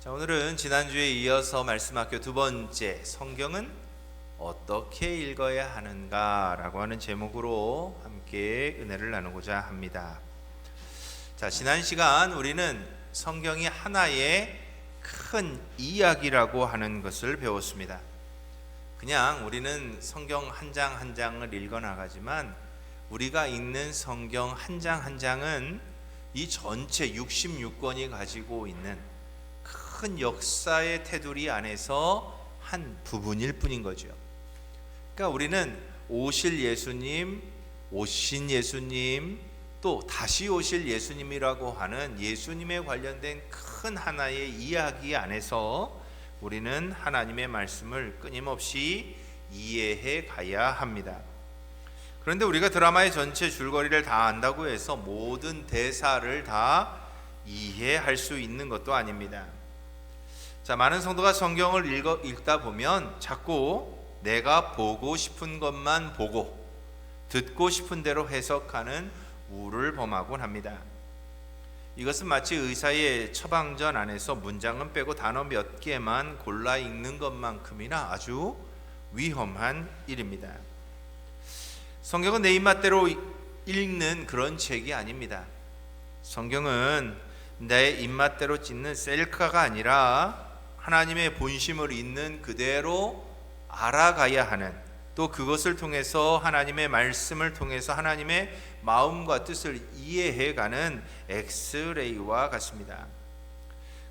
자, 오늘은 지난주에 이어서 말씀학교 두 번째 성경은 어떻게 읽어야 하는가 라고 하는 제목으로 함께 은혜를 나누고자 합니다. 자, 지난 시간 우리는 성경이 하나의 큰 이야기라고 하는 것을 배웠습니다. 그냥 우리는 성경 한 장 한 장을 읽어 나가지만 우리가 읽는 성경 한 장 한 장은 이 전체 66권이 가지고 있는 큰 역사의 테두리 안에서 한 부분일 뿐인 거죠. 그러니까 우리는 오실 예수님, 오신 예수님, 또 다시 오실 예수님이라고 하는 예수님에 관련된 큰 하나의 이야기 안에서 우리는 하나님의 말씀을 끊임없이 이해해 가야 합니다. 그런데 우리가 드라마의 전체 줄거리를 다 안다고 해서 모든 대사를 다 이해할 수 있는 것도 아닙니다. 자, 많은 성도가 성경을 읽다 보면 자꾸 내가 보고 싶은 것만 보고 듣고 싶은 대로 해석하는 우를 범하곤 합니다. 이것은 마치 의사의 처방전 안에서 문장은 빼고 단어 몇 개만 골라 읽는 것만큼이나 아주 위험한 일입니다. 성경은 내 입맛대로 읽는 그런 책이 아닙니다. 성경은 내 입맛대로 찢는 셀카가 아니라 하나님의 본심을 있는 그대로 알아가야 하는, 또 그것을 통해서 하나님의 말씀을 통해서 하나님의 마음과 뜻을 이해해가는 엑스레이와 같습니다.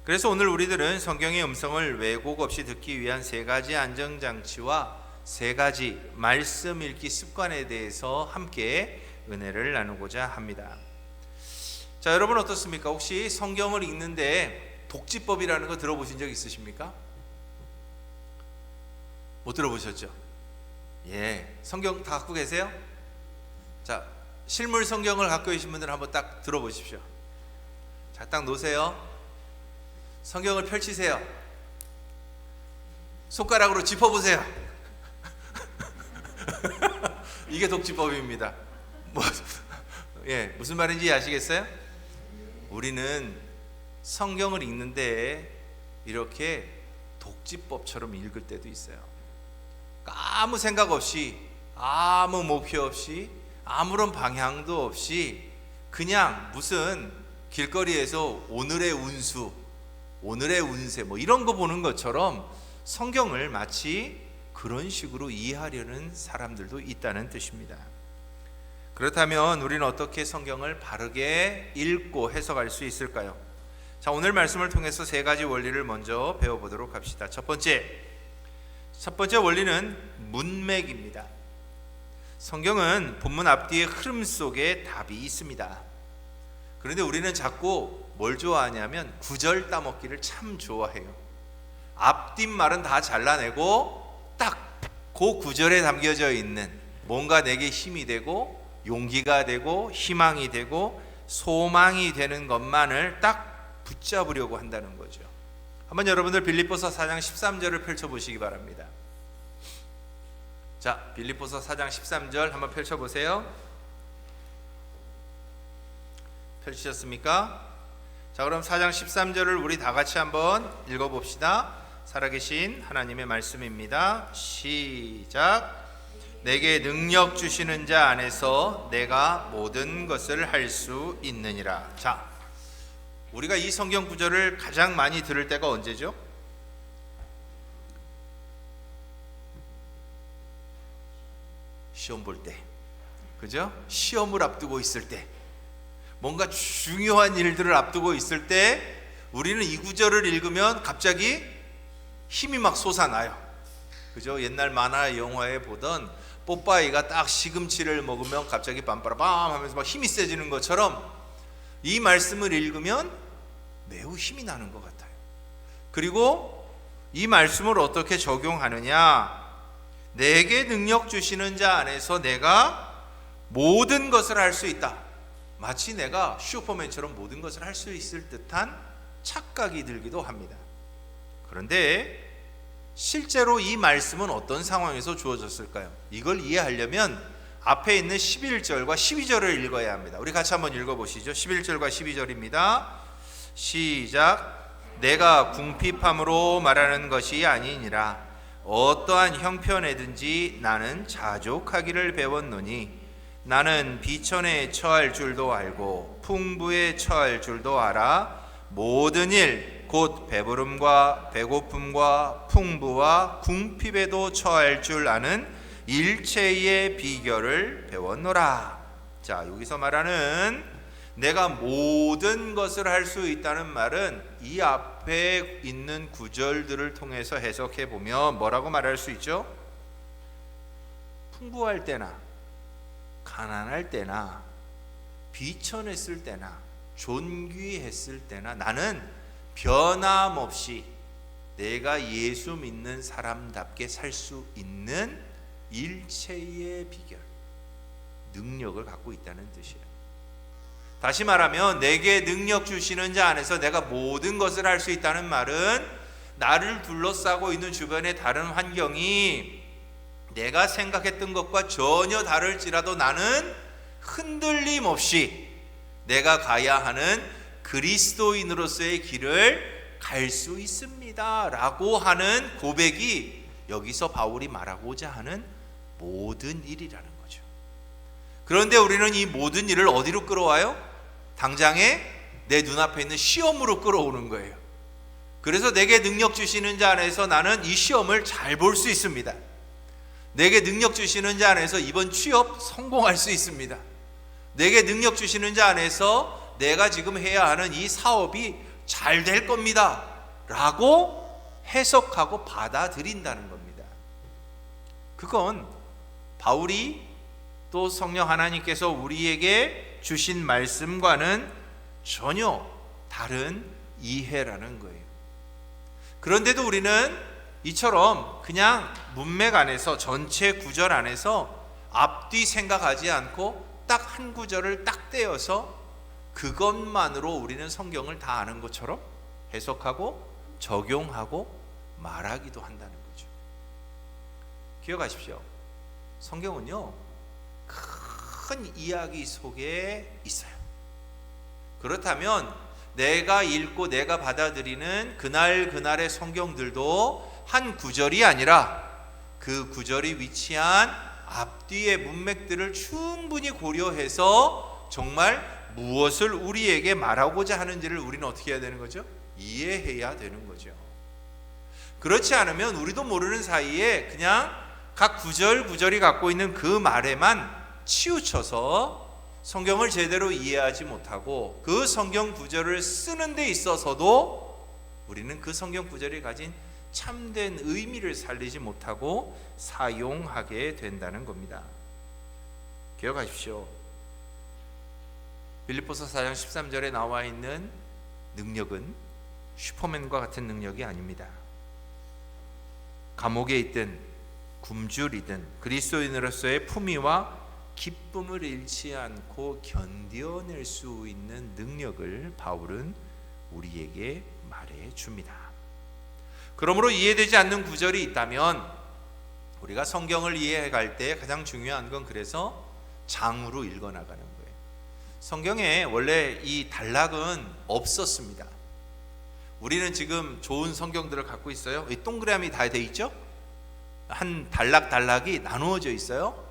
그래서 오늘 우리들은 성경의 음성을 왜곡 없이 듣기 위한 세 가지 안정장치와 세 가지 말씀 읽기 습관에 대해서 함께 은혜를 나누고자 합니다. 자, 여러분 어떻습니까? 혹시 성경을 읽는데 독지법이라는 거 들어보신 적 있으십니까? 못 들어보셨죠? 예, 성경 다 갖고 계세요? 자, 실물 성경을 갖고 계신 분들 한번 딱 들어보십시오. 자, 딱 놓으세요. 성경을 펼치세요. 손가락으로 짚어보세요. 이게 독지법입니다. 무슨 말인지 아시겠어요? 우리는 성경을 읽는데 이렇게 독지법처럼 읽을 때도 있어요. 아무 생각 없이, 아무 목표 없이, 아무런 방향도 없이 그냥 무슨 길거리에서 오늘의 운수, 오늘의 운세 뭐 이런 거 보는 것처럼 성경을 마치 그런 식으로 이해하려는 사람들도 있다는 뜻입니다. 그렇다면 우리는 어떻게 성경을 바르게 읽고 해석할 수 있을까요? 자, 오늘 말씀을 통해서 세 가지 원리를 먼저 배워보도록 합시다. 첫 번째 원리는 문맥입니다. 성경은 본문 앞뒤의 흐름 속에 답이 있습니다. 그런데 우리는 자꾸 뭘 좋아하냐면 구절 따먹기를 참 좋아해요. 앞뒷말은 다 잘라내고 딱 그 구절에 담겨져 있는 뭔가 내게 힘이 되고 용기가 되고 희망이 되고 소망이 되는 것만을 딱 붙잡으려고 한다는 거죠. 한번 여러분들 빌립보서 4장 13절을 펼쳐보시기 바랍니다. 자, 빌립보서 4장 13절 한번 펼쳐보세요. 펼치셨습니까? 자, 그럼 4장 13절을 우리 다 같이 한번 읽어봅시다. 살아계신 하나님의 말씀입니다. 시작. 내게 능력 주시는 자 안에서 내가 모든 것을 할 수 있느니라. 자, 우리가 이 성경 구절을 가장 많이 들을 때가 언제죠? 시험 볼 때, 그죠? 시험을 앞두고 있을 때, 뭔가 중요한 일들을 앞두고 있을 때 우리는 이 구절을 읽으면 갑자기 힘이 막 솟아나요. 그죠? 옛날 만화 영화에 보던 뽀빠이가 딱 시금치를 먹으면 갑자기 빰빠라밤 하면서 막 힘이 세지는 것처럼 이 말씀을 읽으면 매우 힘이 나는 것 같아요. 그리고 이 말씀을 어떻게 적용하느냐? 내게 능력 주시는 자 안에서 내가 모든 것을 할 수 있다. 마치 내가 슈퍼맨처럼 모든 것을 할 수 있을 듯한 착각이 들기도 합니다. 그런데 실제로 이 말씀은 어떤 상황에서 주어졌을까요? 이걸 이해하려면 앞에 있는 11절과 12절을 읽어야 합니다. 우리 같이 한번 읽어보시죠. 11절과 12절입니다. 시작. 내가 궁핍함으로 말하는 것이 아니니라. 어떠한 형편에든지 나는 자족하기를 배웠노니 나는 비천에 처할 줄도 알고 풍부에 처할 줄도 알아. 모든 일 곧 배부름과 배고픔과 풍부와 궁핍에도 처할 줄 아는 일체의 비결을 배웠노라. 자, 여기서 말하는 내가 모든 것을 할 수 있다는 말은 이 앞에 있는 구절들을 통해서 해석해 보면 뭐라고 말할 수 있죠? 풍부할 때나 가난할 때나 비천했을 때나 존귀했을 때나 나는 변함없이 내가 예수 믿는 사람답게 살 수 있는 일체의 비결, 능력을 갖고 있다는 뜻이에요. 다시 말하면 내게 능력 주시는 자 안에서 내가 모든 것을 할 수 있다는 말은 나를 둘러싸고 있는 주변의 다른 환경이 내가 생각했던 것과 전혀 다를지라도 나는 흔들림 없이 내가 가야 하는 그리스도인으로서의 길을 갈 수 있습니다 라고 하는 고백이 여기서 바울이 말하고자 하는 모든 일이라는 거죠. 그런데 우리는 이 모든 일을 어디로 끌어와요? 당장에 내 눈앞에 있는 시험으로 끌어오는 거예요. 그래서 내게 능력 주시는 자 안에서 나는 이 시험을 잘 볼 수 있습니다. 내게 능력 주시는 자 안에서 이번 취업 성공할 수 있습니다. 내게 능력 주시는 자 안에서 내가 지금 해야 하는 이 사업이 잘 될 겁니다 라고 해석하고 받아들인다는 겁니다. 그건 바울이 또 성령 하나님께서 우리에게 주신 말씀과는 전혀 다른 이해라는 거예요. 그런데도 우리는 이처럼 그냥 문맥 안에서 전체 구절 안에서 앞뒤 생각하지 않고 딱 한 구절을 딱 떼어서 그것만으로 우리는 성경을 다 아는 것처럼 해석하고 적용하고 말하기도 한다는 거죠. 기억하십시오. 성경은요, 큰 이야기 속에 있어요. 그렇다면 내가 읽고 내가 받아들이는 그날의 성경들도 한 구절이 아니라 그 구절이 위치한 앞뒤의 문맥들을 충분히 고려해서 정말 무엇을 우리에게 말하고자 하는지를 우리는 어떻게 해야 되는 거죠? 이해해야 되는 거죠. 그렇지 않으면 우리도 모르는 사이에 그냥 각 구절이 갖고 있는 그 말에만 치우쳐서 성경을 제대로 이해하지 못하고 그 성경 구절을 쓰는 데 있어서도 우리는 그 성경 구절이 가진 참된 의미를 살리지 못하고 사용하게 된다는 겁니다. 기억하십시오. 빌립보서 4장 13절에 나와 있는 능력은 슈퍼맨과 같은 능력이 아닙니다. 감옥에 있든 굶주리든 그리스도인으로서의 품위와 기쁨을 잃지 않고 견뎌낼 수 있는 능력을 바울은 우리에게 말해 줍니다. 그러므로 이해되지 않는 구절이 있다면 우리가 성경을 이해해 갈 때 가장 중요한 건 그래서 장으로 읽어나가는 거예요. 성경에 원래 이 단락은 없었습니다. 우리는 지금 좋은 성경들을 갖고 있어요. 이 동그라미 다 돼 있죠? 한 단락이 나누어져 있어요.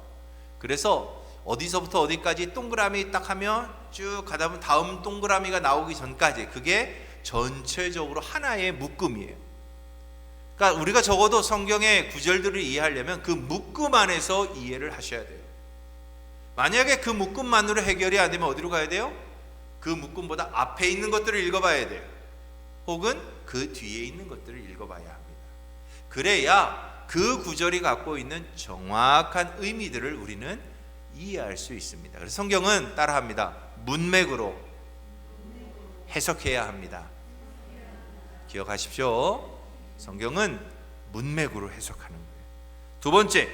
그래서 어디서부터 어디까지 동그라미 딱 하면 쭉 가다 보면 다음 동그라미가 나오기 전까지 그게 전체적으로 하나의 묶음이에요. 그러니까 우리가 적어도 성경의 구절들을 이해하려면 그 묶음 안에서 이해를 하셔야 돼요. 만약에 그 묶음만으로 해결이 안 되면 어디로 가야 돼요? 그 묶음보다 앞에 있는 것들을 읽어봐야 돼요. 혹은 그 뒤에 있는 것들을 읽어봐야 합니다. 그래야 그 구절이 갖고 있는 정확한 의미들을 우리는 이해할 수 있습니다. 그래서 성경은 따라합니다. 문맥으로 해석해야 합니다. 기억하십시오. 성경은 문맥으로 해석하는 거예요. 두 번째,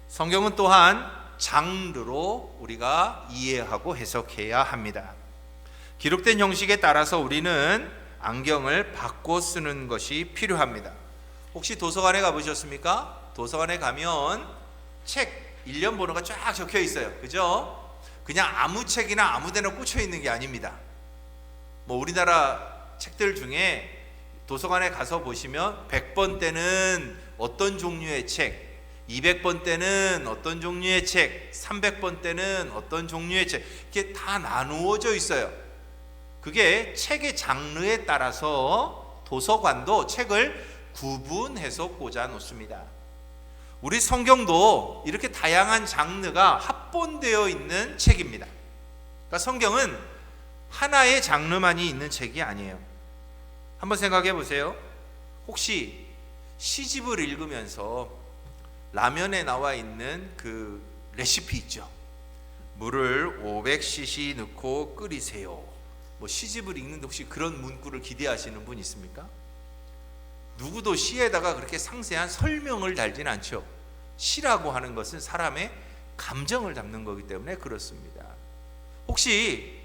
성경은 또한 장르로 우리가 이해하고 해석해야 합니다. 기록된 형식에 따라서 우리는 안경을 바꿔 쓰는 것이 필요합니다. 혹시 도서관에 가보셨습니까? 도서관에 가면 책 일련 번호가 쫙 적혀 있어요. 그죠? 그냥 아무 책이나 아무 데나 꽂혀 있는 게 아닙니다. 뭐 우리나라 책들 중에 도서관에 가서 보시면 100번 때는 어떤 종류의 책, 200번 때는 어떤 종류의 책, 300번 때는 어떤 종류의 책, 이게 다 나누어져 있어요. 그게 책의 장르에 따라서 도서관도 책을 구분해서 꽂아 놓습니다. 우리 성경도 이렇게 다양한 장르가 합본되어 있는 책입니다. 그러니까 성경은 하나의 장르만이 있는 책이 아니에요. 한번 생각해 보세요. 혹시 시집을 읽으면서 라면에 나와 있는 그 레시피 있죠. 물을 500cc 넣고 끓이세요. 뭐 시집을 읽는데 혹시 그런 문구를 기대하시는 분 있습니까? 누구도 시에다가 그렇게 상세한 설명을 달진 않죠. 시라고 하는 것은 사람의 감정을 담는 거기 때문에 그렇습니다. 혹시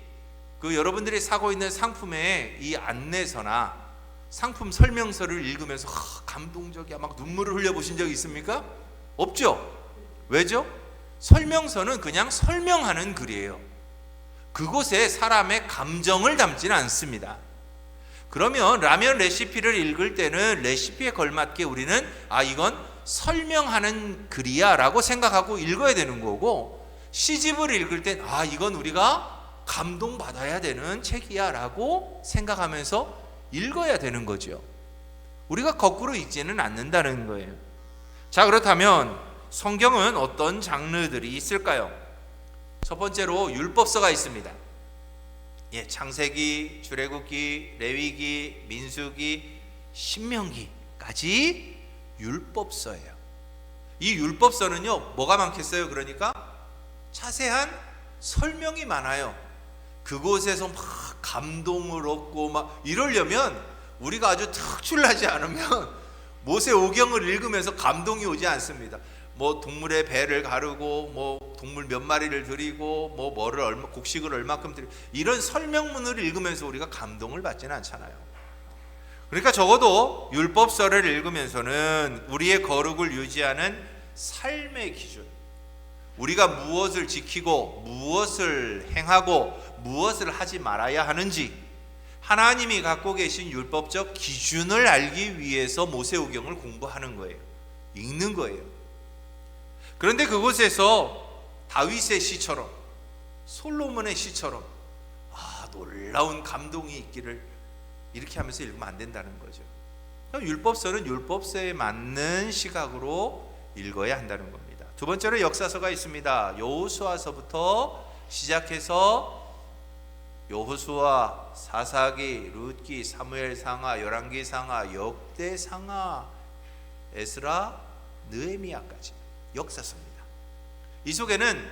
그 여러분들이 사고 있는 상품의 이 안내서나 상품 설명서를 읽으면서 감동적이야 막 눈물을 흘려보신 적 있습니까? 없죠? 왜죠? 설명서는 그냥 설명하는 글이에요. 그곳에 사람의 감정을 담지는 않습니다. 그러면 라면 레시피를 읽을 때는 레시피에 걸맞게 우리는 이건 설명하는 글이야 라고 생각하고 읽어야 되는 거고, 시집을 읽을 땐 이건 우리가 감동받아야 되는 책이야 라고 생각하면서 읽어야 되는 거죠. 우리가 거꾸로 읽지는 않는다는 거예요. 자, 그렇다면 성경은 어떤 장르들이 있을까요? 첫 번째로 율법서가 있습니다. 창세기, 출애굽기, 레위기, 민수기, 신명기까지 율법서예요. 이 율법서는요, 뭐가 많겠어요? 그러니까 자세한 설명이 많아요. 그곳에서 막 감동을 얻고 막 이러려면 우리가 아주 특출나지 않으면 모세오경을 읽으면서 감동이 오지 않습니다. 뭐 동물의 배를 가르고 뭐 동물 몇 마리를 드리고 뭐 뭐를 얼마 곡식을 얼마큼 드리고 이런 설명문을 읽으면서 우리가 감동을 받지는 않잖아요. 그러니까 적어도 율법서를 읽으면서는 우리의 거룩을 유지하는 삶의 기준, 우리가 무엇을 지키고 무엇을 행하고 무엇을 하지 말아야 하는지 하나님이 갖고 계신 율법적 기준을 알기 위해서 모세오경을 공부하는 거예요. 읽는 거예요. 그런데 그곳에서 다윗의 시처럼 솔로몬의 시처럼 놀라운 감동이 있기를 이렇게 하면서 읽으면 안 된다는 거죠. 율법서는 율법서에 맞는 시각으로 읽어야 한다는 겁니다. 두 번째로 역사서가 있습니다. 여호수아서부터 시작해서 여호수아, 사사기, 룻기, 사무엘상하, 열왕기상하, 역대상하, 에스라, 느헤미야까지 역사서입니다. 이 속에는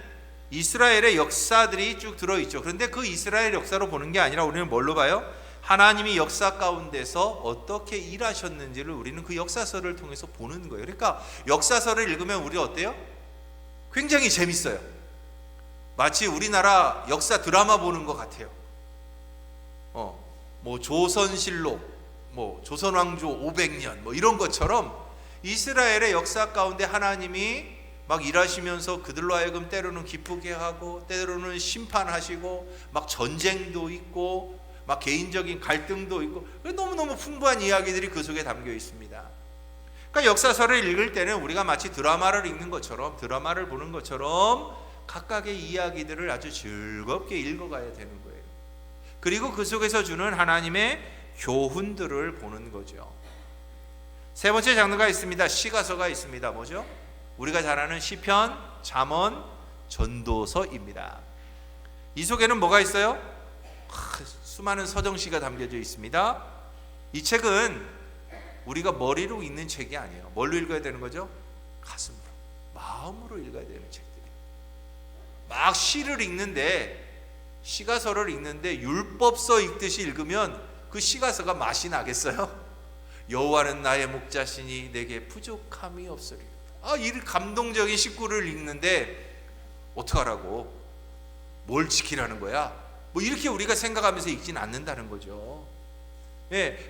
이스라엘의 역사들이 쭉 들어있죠. 그런데 그 이스라엘 역사로 보는 게 아니라 우리는 뭘로 봐요? 하나님이 역사 가운데서 어떻게 일하셨는지를 우리는 그 역사서를 통해서 보는 거예요. 그러니까 역사서를 읽으면 우리 어때요? 굉장히 재밌어요. 마치 우리나라 역사 드라마 보는 것 같아요. 뭐 조선실록, 뭐 조선왕조 500년 뭐 이런 것처럼 이스라엘의 역사 가운데 하나님이 막 일하시면서 그들로 하여금 때로는 기쁘게 하고 때로는 심판하시고 막 전쟁도 있고 막 개인적인 갈등도 있고 너무너무 풍부한 이야기들이 그 속에 담겨 있습니다. 그러니까 역사서를 읽을 때는 우리가 마치 드라마를 읽는 것처럼, 드라마를 보는 것처럼 각각의 이야기들을 아주 즐겁게 읽어가야 되는 거예요. 그리고 그 속에서 주는 하나님의 교훈들을 보는 거죠. 세 번째 장르가 있습니다. 시가서가 있습니다. 뭐죠? 우리가 잘 아는 시편, 잠언, 전도서입니다. 이 속에는 뭐가 있어요? 수많은 서정시가 담겨져 있습니다. 이 책은 우리가 머리로 읽는 책이 아니에요. 뭘로 읽어야 되는 거죠? 가슴으로, 마음으로 읽어야 되는 책들이에요. 막 시를 읽는데, 시가서를 읽는데 율법서 읽듯이 읽으면 그 시가서가 맛이 나겠어요? 여호와는 나의 목자시니 내게 부족함이 없으리로다. 이 감동적인 식구를 읽는데 어떡하라고? 뭘 지키라는 거야? 뭐 이렇게 우리가 생각하면서 읽지는 않는다는 거죠.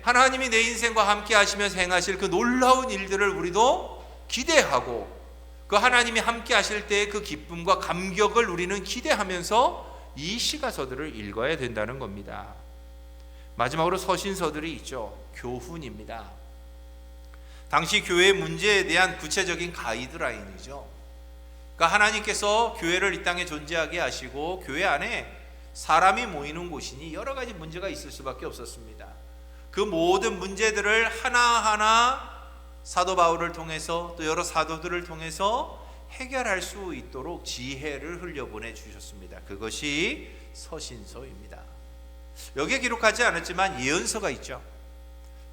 하나님이 내 인생과 함께 하시면서 행하실 그 놀라운 일들을 우리도 기대하고 그 하나님이 함께 하실 때의 그 기쁨과 감격을 우리는 기대하면서 이 시가서들을 읽어야 된다는 겁니다. 마지막으로 서신서들이 있죠. 교훈입니다. 당시 교회 문제에 대한 구체적인 가이드라인이죠. 그러니까 하나님께서 교회를 이 땅에 존재하게 하시고 교회 안에 사람이 모이는 곳이니 여러 가지 문제가 있을 수밖에 없었습니다. 그 모든 문제들을 하나하나 사도 바울을 통해서 또 여러 사도들을 통해서 해결할 수 있도록 지혜를 흘려보내 주셨습니다. 그것이 서신서입니다. 여기에 기록하지 않았지만 예언서가 있죠.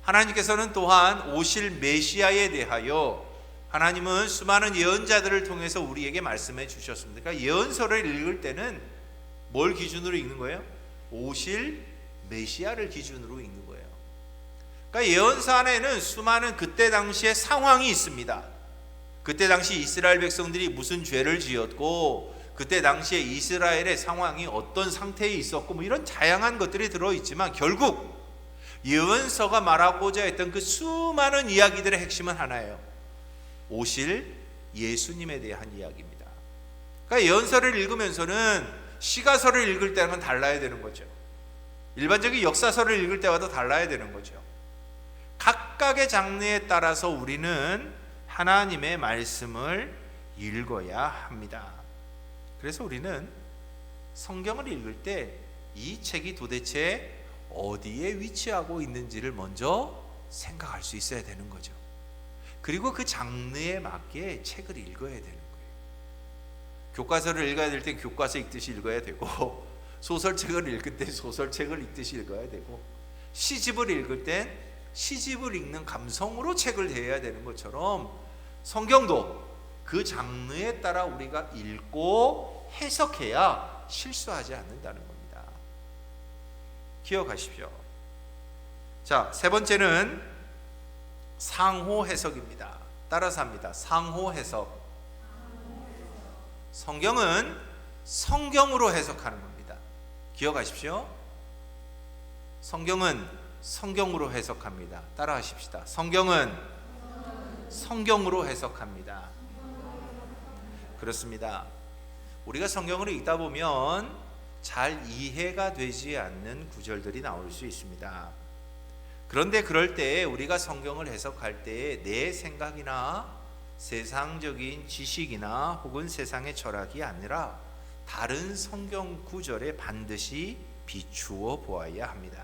하나님께서는 또한 오실 메시아에 대하여 하나님은 수많은 예언자들을 통해서 우리에게 말씀해 주셨습니다. 그러니까 예언서를 읽을 때는 뭘 기준으로 읽는 거예요? 오실 메시아를 기준으로 읽는 거예요. 그러니까 예언서 안에는 수많은 그때 당시의 상황이 있습니다. 그때 당시 이스라엘 백성들이 무슨 죄를 지었고 그때 당시에 이스라엘의 상황이 어떤 상태에 있었고 뭐 이런 다양한 것들이 들어있지만 결국 예언서가 말하고자 했던 그 수많은 이야기들의 핵심은 하나예요. 오실 예수님에 대한 이야기입니다. 그러니까 예언서를 읽으면서는 시가서를 읽을 때랑은 달라야 되는 거죠. 일반적인 역사서를 읽을 때와도 달라야 되는 거죠. 각각의 장르에 따라서 우리는 하나님의 말씀을 읽어야 합니다. 그래서 우리는 성경을 읽을 때 이 책이 도대체 어디에 위치하고 있는지를 먼저 생각할 수 있어야 되는 거죠. 그리고 그 장르에 맞게 책을 읽어야 되는 거예요. 교과서를 읽어야 될 땐 교과서 읽듯이 읽어야 되고 소설책을 읽을 때 소설책을 읽듯이 읽어야 되고 시집을 읽을 땐 시집을 읽는 감성으로 책을 대해야 되는 것처럼 성경도 그 장르에 따라 우리가 읽고 해석해야 실수하지 않는다는 겁니다. 기억하십시오. 자, 세 번째는 상호 해석입니다. 따라서 합니다. 상호 해석. 성경은 성경으로 해석하는 겁니다. 기억하십시오. 성경은 성경으로 해석합니다. 따라하십시다. 성경은 성경으로 해석합니다. 그렇습니다. 우리가 성경을 읽다 보면 잘 이해가 되지 않는 구절들이 나올 수 있습니다. 그런데 그럴 때 우리가 성경을 해석할 때 내 생각이나 세상적인 지식이나 혹은 세상의 철학이 아니라 다른 성경 구절에 반드시 비추어 보아야 합니다.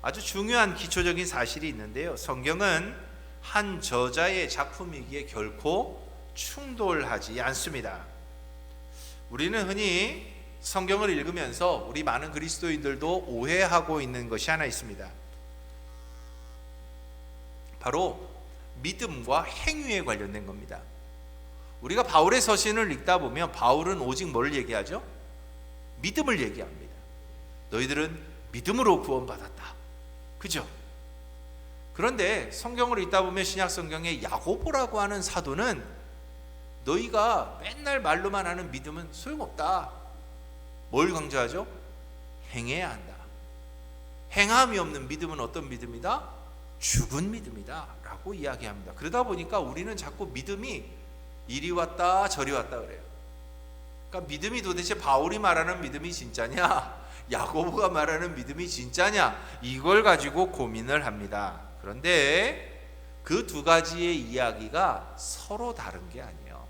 아주 중요한 기초적인 사실이 있는데요. 성경은 한 저자의 작품이기에 결코 충돌하지 않습니다. 우리는 흔히 성경을 읽으면서 우리 많은 그리스도인들도 오해하고 있는 것이 하나 있습니다. 바로 믿음과 행위에 관련된 겁니다. 우리가 바울의 서신을 읽다 보면 바울은 오직 뭘 얘기하죠? 믿음을 얘기합니다. 너희들은 믿음으로 구원받았다. 그죠? 그런데 성경을 읽다 보면 신약 성경에 야고보라고 하는 사도는 너희가 맨날 말로만 하는 믿음은 소용없다. 뭘 강조하죠? 행해야 한다. 행함이 없는 믿음은 어떤 믿음이다? 죽은 믿음이다 라고 이야기합니다. 그러다 보니까 우리는 자꾸 믿음이 이리 왔다 저리 왔다 그래요. 그러니까 믿음이 도대체 바울이 말하는 믿음이 진짜냐, 야고보가 말하는 믿음이 진짜냐, 이걸 가지고 고민을 합니다. 그런데 그 두 가지의 이야기가 서로 다른 게 아니에요.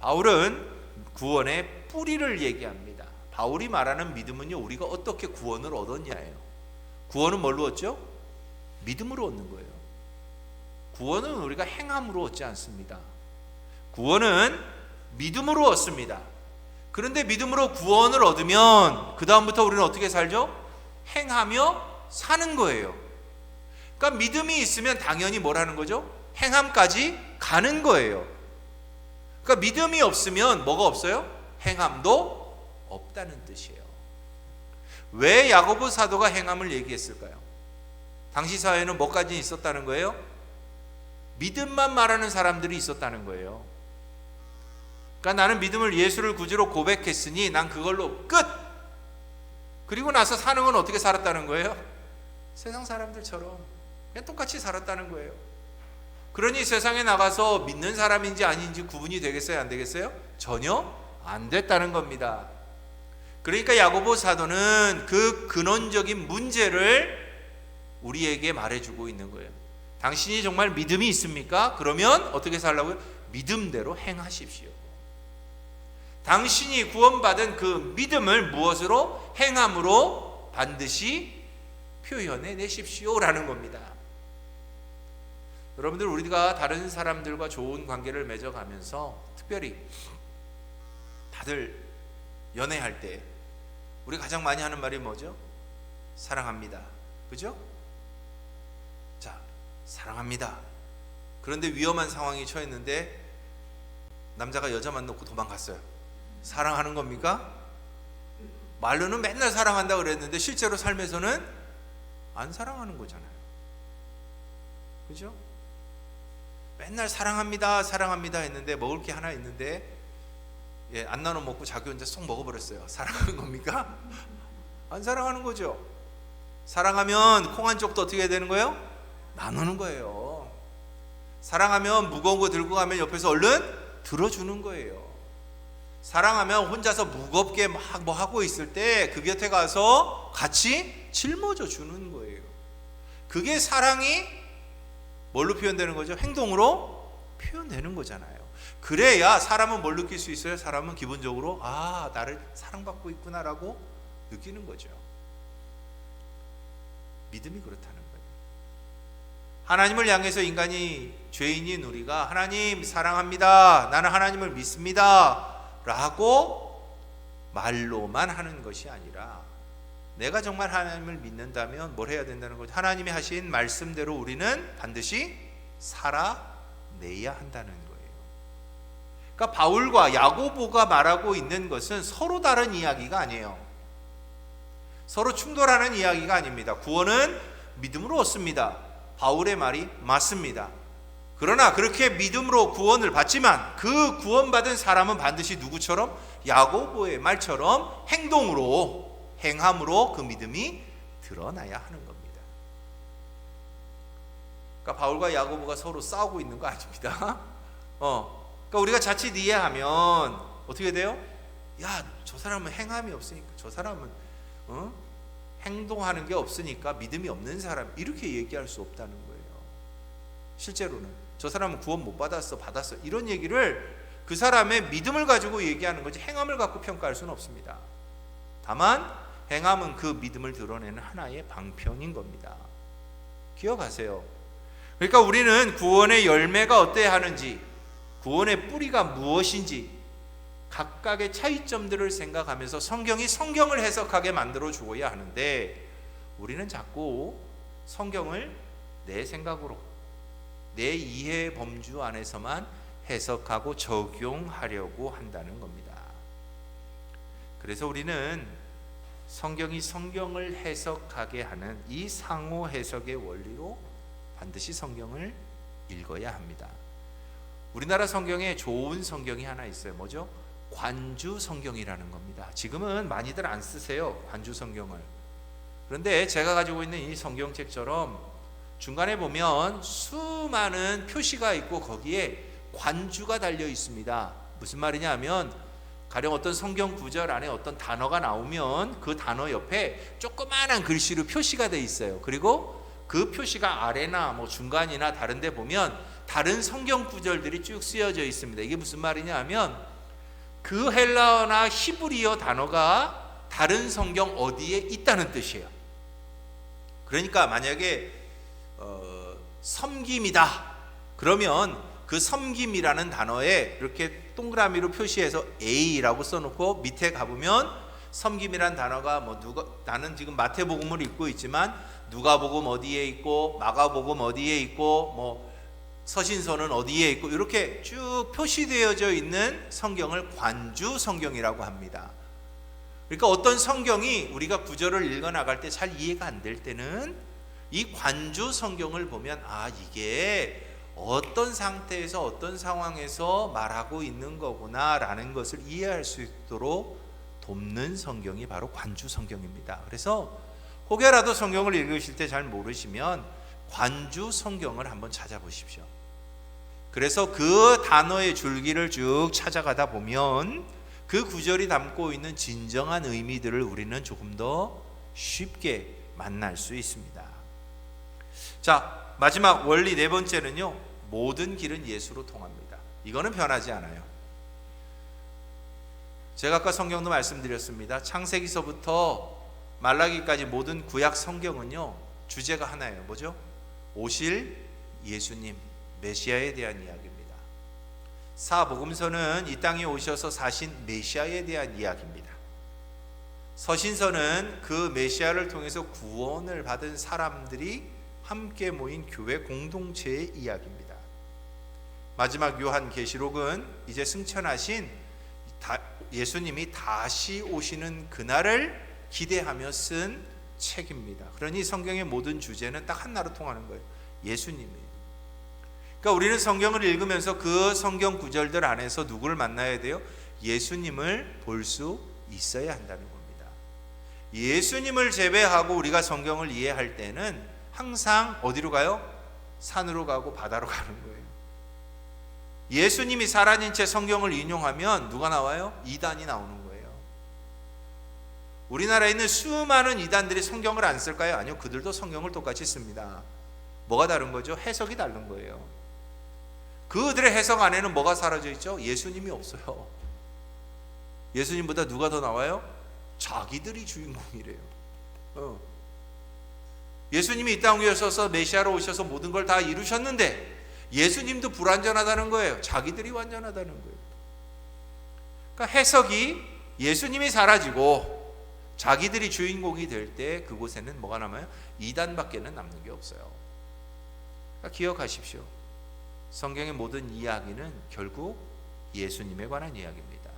바울은 구원의 뿌리를 얘기합니다. 바울이 말하는 믿음은요, 우리가 어떻게 구원을 얻었냐예요. 구원은 뭘로 얻죠? 믿음으로 얻는 거예요. 구원은 우리가 행함으로 얻지 않습니다. 구원은 믿음으로 얻습니다. 그런데 믿음으로 구원을 얻으면 그 다음부터 우리는 어떻게 살죠? 행하며 사는 거예요. 그러니까 믿음이 있으면 당연히 뭘 하는 거죠? 행함까지 가는 거예요. 그러니까 믿음이 없으면 뭐가 없어요? 행함도 없다는 뜻이에요. 왜 야고보 사도가 행함을 얘기했을까요? 당시 사회는 뭐까지 있었다는 거예요? 믿음만 말하는 사람들이 있었다는 거예요. 그러니까 나는 믿음을 예수를 구주로 고백했으니 난 그걸로 끝! 그리고 나서 사는 건 어떻게 살았다는 거예요? 세상 사람들처럼 그냥 똑같이 살았다는 거예요. 그러니 세상에 나가서 믿는 사람인지 아닌지 구분이 되겠어요? 안 되겠어요? 전혀 안 됐다는 겁니다. 그러니까 야고보 사도는 그 근원적인 문제를 우리에게 말해주고 있는 거예요. 당신이 정말 믿음이 있습니까? 그러면 어떻게 살라고요? 믿음대로 행하십시오. 당신이 구원받은 그 믿음을 무엇으로? 행함으로 반드시 표현해 내십시오라는 겁니다. 여러분들, 우리가 다른 사람들과 좋은 관계를 맺어가면서 특별히 다들 연애할 때 우리 가장 많이 하는 말이 뭐죠? 사랑합니다. 그죠? 자, 사랑합니다. 그런데 위험한 상황이 처했는데 남자가 여자만 놓고 도망갔어요. 사랑하는 겁니까? 말로는 맨날 사랑한다 그랬는데 실제로 삶에서는 안 사랑하는 거잖아요. 그죠? 맨날 사랑합니다, 사랑합니다 했는데 먹을 게 하나 있는데 안 나눠 먹고 자기 혼자 쏙 먹어버렸어요. 사랑하는 겁니까? 안 사랑하는 거죠. 사랑하면 콩 한 쪽도 어떻게 해야 되는 거예요? 나누는 거예요. 사랑하면 무거운 거 들고 가면 옆에서 얼른 들어주는 거예요. 사랑하면 혼자서 무겁게 막 뭐 하고 있을 때 그 곁에 가서 같이 짊어져 주는 거예요. 그게 사랑이 뭘로 표현되는 거죠? 행동으로 표현되는 거잖아요. 그래야 사람은 뭘 느낄 수 있어요? 사람은 기본적으로 나를 사랑받고 있구나라고 느끼는 거죠. 믿음이 그렇다는 거예요. 하나님을 향해서 인간이, 죄인인 우리가 하나님 사랑합니다, 나는 하나님을 믿습니다 라고 말로만 하는 것이 아니라 내가 정말 하나님을 믿는다면 뭘 해야 된다는 거죠? 하나님이 하신 말씀대로 우리는 반드시 살아내야 한다는 거예요. 그러니까 바울과 야고보가 말하고 있는 것은 서로 다른 이야기가 아니에요. 서로 충돌하는 이야기가 아닙니다. 구원은 믿음으로 얻습니다. 바울의 말이 맞습니다. 그러나 그렇게 믿음으로 구원을 받지만 그 구원받은 사람은 반드시 누구처럼? 야고보의 말처럼 행함으로 그 믿음이 드러나야 하는 겁니다. 그러니까 바울과 야고보가 서로 싸우고 있는 거 아닙니다. 그러니까 우리가 자칫 이해하면 어떻게 돼요? 야, 저 사람은 행함이 없으니까, 저 사람은 행동하는 게 없으니까 믿음이 없는 사람, 이렇게 얘기할 수 없다는 거예요. 실제로는 저 사람은 구원 못 받았어, 이런 얘기를 그 사람의 믿음을 가지고 얘기하는 거지 행함을 갖고 평가할 수는 없습니다. 다만 행함은 그 믿음을 드러내는 하나의 방편인 겁니다. 기억하세요. 그러니까 우리는 구원의 열매가 어때야 하는지, 구원의 뿌리가 무엇인지 각각의 차이점들을 생각하면서 성경이 성경을 해석하게 만들어 주어야 하는데, 우리는 자꾸 성경을 내 생각으로, 내 이해 범주 안에서만 해석하고 적용하려고 한다는 겁니다. 그래서 우리는 성경이 성경을 해석하게 하는 이 상호 해석의 원리로 반드시 성경을 읽어야 합니다. 우리나라 성경에 좋은 성경이 하나 있어요. 뭐죠? 관주 성경이라는 겁니다. 지금은 많이들 안 쓰세요, 관주 성경을. 그런데 제가 가지고 있는 이 성경책처럼 중간에 보면 수많은 표시가 있고 거기에 관주가 달려 있습니다. 무슨 말이냐 하면, 가령 어떤 성경 구절 안에 어떤 단어가 나오면 그 단어 옆에 조그마한 글씨로 표시가 돼 있어요. 그리고 그 표시가 아래나 뭐 중간이나 다른 데 보면 다른 성경 구절들이 쭉 쓰여져 있습니다. 이게 무슨 말이냐 하면, 그 헬라어나 히브리어 단어가 다른 성경 어디에 있다는 뜻이에요. 그러니까 만약에 섬김이다 그러면 그 섬김이라는 단어에 이렇게 동그라미로 표시해서 A라고 써놓고 밑에 가보면 섬김이란 단어가 나는 지금 마태복음을 읽고 있지만 누가복음 어디에 있고 마가복음 어디에 있고 서신서는 어디에 있고 이렇게 쭉 표시되어져 있는 성경을 관주 성경이라고 합니다. 그러니까 어떤 성경이 우리가 구절을 읽어 나갈 때 잘 이해가 안 될 때는 이 관주 성경을 보면 이게 어떤 상태에서 어떤 상황에서 말하고 있는 거구나 라는 것을 이해할 수 있도록 돕는 성경이 바로 관주 성경입니다. 그래서 혹여라도 성경을 읽으실 때 잘 모르시면 관주 성경을 한번 찾아보십시오. 그래서 그 단어의 줄기를 쭉 찾아가다 보면 그 구절이 담고 있는 진정한 의미들을 우리는 조금 더 쉽게 만날 수 있습니다. 자, 마지막 원리 네 번째는요, 모든 길은 예수로 통합니다. 이거는 변하지 않아요. 제가 아까 성경도 말씀드렸습니다. 창세기서부터 말라기까지 모든 구약 성경은요, 주제가 하나예요. 뭐죠? 오실 예수님, 메시아에 대한 이야기입니다. 사복음서는 이 땅에 오셔서 사신 메시아에 대한 이야기입니다. 서신서는 그 메시아를 통해서 구원을 받은 사람들이 함께 모인 교회 공동체의 이야기입니다. 마지막 요한계시록은 이제 승천하신 예수님이 다시 오시는 그날을 기대하며 쓴 책입니다. 그러니 성경의 모든 주제는 딱 하나로 통하는 거예요. 예수님이에요. 그러니까 우리는 성경을 읽으면서 그 성경 구절들 안에서 누구를 만나야 돼요? 예수님을 볼 수 있어야 한다는 겁니다. 예수님을 제외하고 우리가 성경을 이해할 때는 항상 어디로 가요? 산으로 가고 바다로 가는 거예요. 예수님이 살아진 채 성경을 인용하면 누가 나와요? 이단이 나오는 거예요. 우리나라에 있는 수많은 이단들이 성경을 안 쓸까요? 아니요, 그들도 성경을 똑같이 씁니다. 뭐가 다른 거죠? 해석이 다른 거예요. 그들의 해석 안에는 뭐가 사라져 있죠? 예수님이 없어요. 예수님보다 누가 더 나와요? 자기들이 주인공이래요. 예수님이 이 땅에 오셔서 메시아로 오셔서 모든 걸 다 이루셨는데 예수님도 불완전하다는 거예요. 자기들이 완전하다는 거예요. 그러니까 해석이 예수님이 사라지고 자기들이 주인공이 될 때 그곳에는 뭐가 남아요? 이단밖에는 남는 게 없어요. 그러니까 기억하십시오. 성경의 모든 이야기는 결국 예수님에 관한 이야기입니다.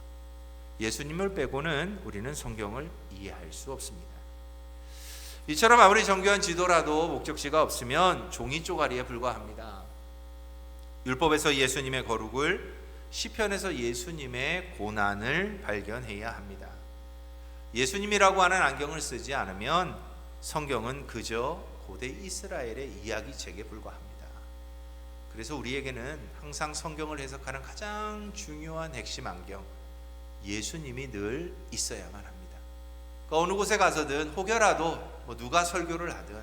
예수님을 빼고는 우리는 성경을 이해할 수 없습니다. 이처럼 아무리 정교한 지도라도 목적지가 없으면 종이 쪼가리에 불과합니다. 율법에서 예수님의 거룩을, 시편에서 예수님의 고난을 발견해야 합니다. 예수님이라고 하는 안경을 쓰지 않으면 성경은 그저 고대 이스라엘의 이야기책에 불과합니다. 그래서 우리에게는 항상 성경을 해석하는 가장 중요한 핵심 안경, 예수님이 늘 있어야만 합니다. 그러니까 어느 곳에 가서든 혹여라도 누가 설교를 하든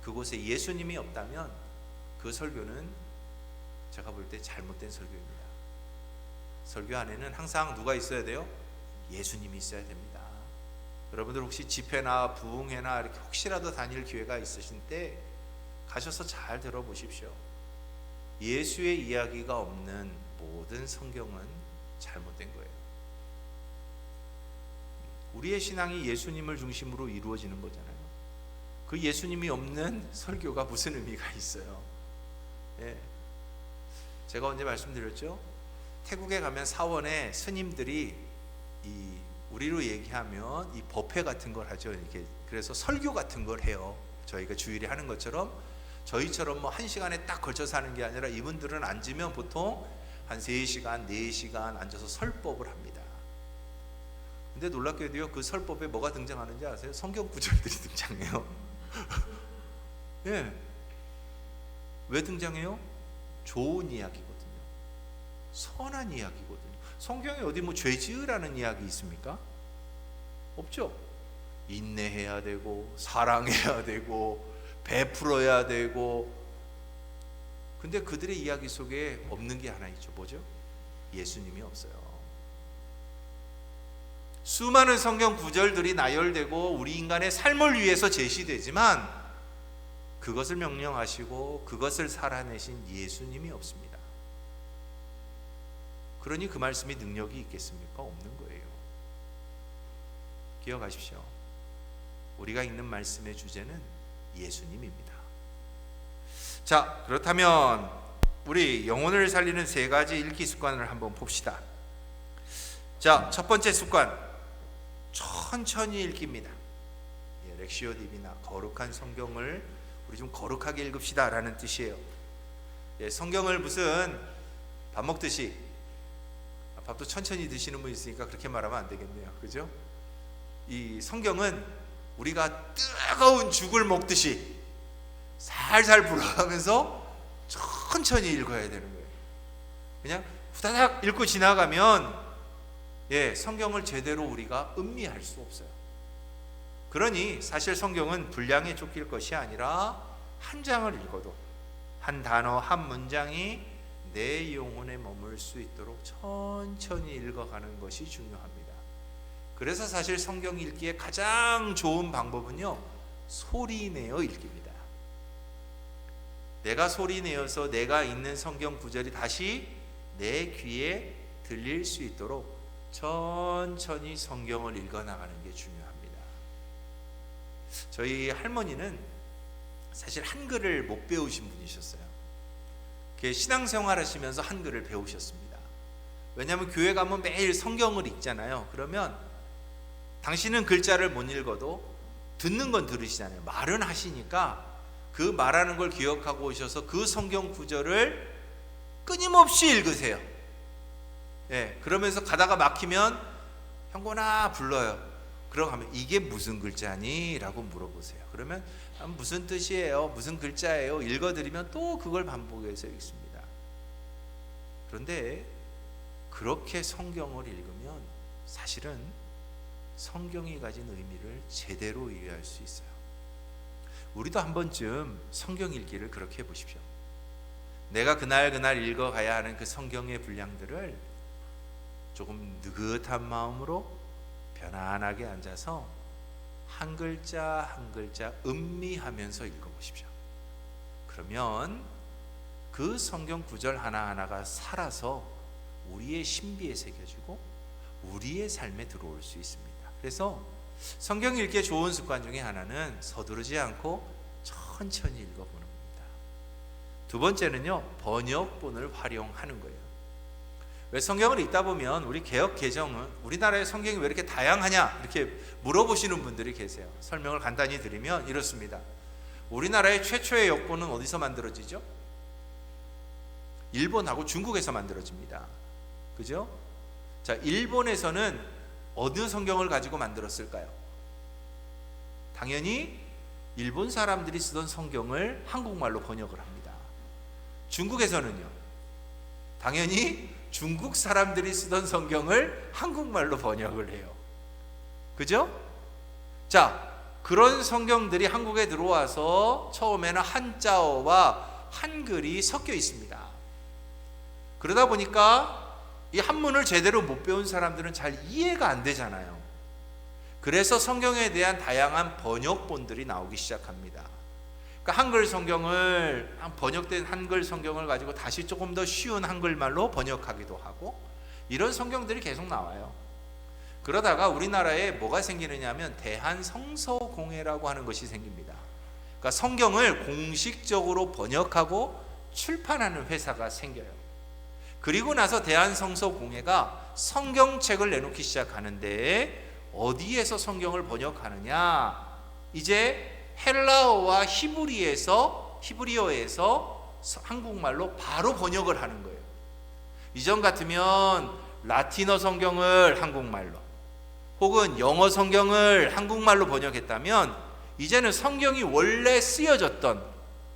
그곳에 예수님이 없다면 그 설교는 제가 볼 때 잘못된 설교입니다. 설교 안에는 항상 누가 있어야 돼요? 예수님이 있어야 됩니다. 여러분들 혹시 집회나 부흥회나 이렇게 혹시라도 다닐 기회가 있으신 때 가셔서 잘 들어보십시오. 예수의 이야기가 없는 모든 성경은 잘못된 거예요. 우리의 신앙이 예수님을 중심으로 이루어지는 거잖아요. 그 예수님이 없는 설교가 무슨 의미가 있어요? 예. 제가 언제 말씀드렸죠? 태국에 가면 사원에 스님들이 우리로 얘기하면 이 법회 같은 걸 하죠. 이렇게 그래서 설교 같은 걸 해요. 저희가 주일에 하는 것처럼 저희처럼 1시간에 딱 걸쳐서 하는 게 아니라 이분들은 앉으면 보통 한 3시간, 4시간 앉아서 설법을 합니다. 근데 놀랍게도요, 그 설법에 뭐가 등장하는지 아세요? 성경 구절들이 등장해요. 예. 왜 등장해요? 좋은 이야기거든요. 선한 이야기거든요. 성경에 어디 죄 지으라는 이야기 있습니까? 없죠. 인내해야 되고 사랑해야 되고 베풀어야 되고. 근데 그들의 이야기 속에 없는 게 하나 있죠. 뭐죠? 예수님이 없어요. 수많은 성경 구절들이 나열되고 우리 인간의 삶을 위해서 제시되지만 그것을 명령하시고 그것을 살아내신 예수님이 없습니다. 그러니 그 말씀이 능력이 있겠습니까? 없는 거예요. 기억하십시오. 우리가 읽는 말씀의 주제는 예수님입니다. 자, 그렇다면 우리 영혼을 살리는 3가지 읽기 습관을 한번 봅시다. 자, 첫 번째 습관, 천천히 읽기입니다. 렉시오 디비나, 거룩한 성경을 우리 좀 거룩하게 읽읍시다 라는 뜻이에요. 성경을 무슨 밥 먹듯이, 밥도 천천히 드시는 분 있으니까 그렇게 말하면 안 되겠네요. 그죠? 이 성경은 우리가 뜨거운 죽을 먹듯이 살살 불어가면서 천천히 읽어야 되는 거예요. 그냥 후다닥 읽고 지나가면 성경을 제대로 우리가 음미할 수 없어요. 그러니 사실 성경은 분량에 쫓길 것이 아니라 한 장을 읽어도 한 단어 한 문장이 내 영혼에 머물 수 있도록 천천히 읽어가는 것이 중요합니다. 그래서 사실 성경 읽기에 가장 좋은 방법은요, 소리내어 읽기입니다. 내가 소리내어서 내가 읽는 성경 구절이 다시 내 귀에 들릴 수 있도록 천천히 성경을 읽어나가는 게 중요합니다. 저희 할머니는 사실 한글을 못 배우신 분이셨어요. 신앙생활 하시면서 한글을 배우셨습니다. 왜냐하면 교회 가면 매일 성경을 읽잖아요. 그러면 당신은 글자를 못 읽어도 듣는 건 들으시잖아요. 말은 하시니까 그 말하는 걸 기억하고 오셔서 그 성경 구절을 끊임없이 읽으세요. 그러면서 가다가 막히면 형곤아 불러요. 그러고 하면 이게 무슨 글자니? 라고 물어보세요. 그러면 무슨 뜻이에요? 무슨 글자예요? 읽어드리면 또 그걸 반복해서 읽습니다. 그런데 그렇게 성경을 읽으면 사실은 성경이 가진 의미를 제대로 이해할 수 있어요. 우리도 한 번쯤 성경 읽기를 그렇게 해보십시오. 내가 그날 읽어가야 하는 그 성경의 분량들을 조금 느긋한 마음으로 편안하게 앉아서 한 글자 한 글자 음미하면서 읽어보십시오. 그러면 그 성경 구절 하나하나가 살아서 우리의 신비에 새겨지고 우리의 삶에 들어올 수 있습니다. 그래서 성경 읽기에 좋은 습관 중에 하나는 서두르지 않고 천천히 읽어보는 겁니다. 두 번째는요, 번역본을 활용하는 거예요. 왜 성경을 읽다 보면 우리 개역 개정은 우리나라의 성경이 왜 이렇게 다양하냐 이렇게 물어보시는 분들이 계세요. 설명을 간단히 드리면 이렇습니다. 우리나라의 최초의 역본은 어디서 만들어지죠? 일본하고 중국에서 만들어집니다. 그죠? 자, 일본에서는 어느 성경을 가지고 만들었을까요? 당연히 일본 사람들이 쓰던 성경을 한국말로 번역을 합니다. 중국에서는요, 당연히 중국 사람들이 쓰던 성경을 한국말로 번역을 해요. 그죠? 자, 그런 성경들이 한국에 들어와서 처음에는 한자어와 한글이 섞여 있습니다. 그러다 보니까 이 한문을 제대로 못 배운 사람들은 잘 이해가 안 되잖아요. 그래서 성경에 대한 다양한 번역본들이 나오기 시작합니다. 그러니까 한글 성경을, 번역된 한글 성경을 가지고 다시 조금 더 쉬운 한글말로 번역하기도 하고, 이런 성경들이 계속 나와요. 그러다가 우리나라에 뭐가 생기느냐 하면 대한성서공회라고 하는 것이 생깁니다. 그러니까 성경을 공식적으로 번역하고 출판하는 회사가 생겨요. 그리고 나서 대한성서공회가 성경책을 내놓기 시작하는데 어디에서 성경을 번역하느냐? 이제 헬라어와 히브리어에서 한국말로 바로 번역을 하는 거예요. 이전 같으면 라틴어 성경을 한국말로 혹은 영어 성경을 한국말로 번역했다면 이제는 성경이 원래 쓰여졌던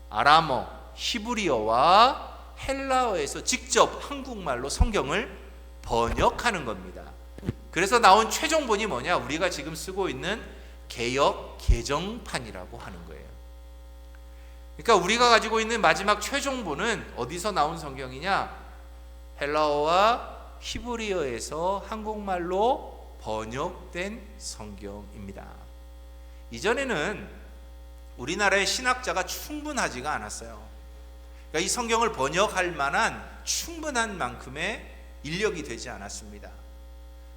아람어, 히브리어와 헬라어에서 직접 한국말로 성경을 번역하는 겁니다. 그래서 나온 최종본이 뭐냐? 우리가 지금 쓰고 있는 개역 개정판이라고 하는 거예요. 그러니까 우리가 가지고 있는 마지막 최종본은 어디서 나온 성경이냐? 헬라어와 히브리어에서 한국말로 번역된 성경입니다. 이전에는 우리나라의 신학자가 충분하지가 않았어요. 그러니까 이 성경을 번역할 만한 충분한 만큼의 인력이 되지 않았습니다.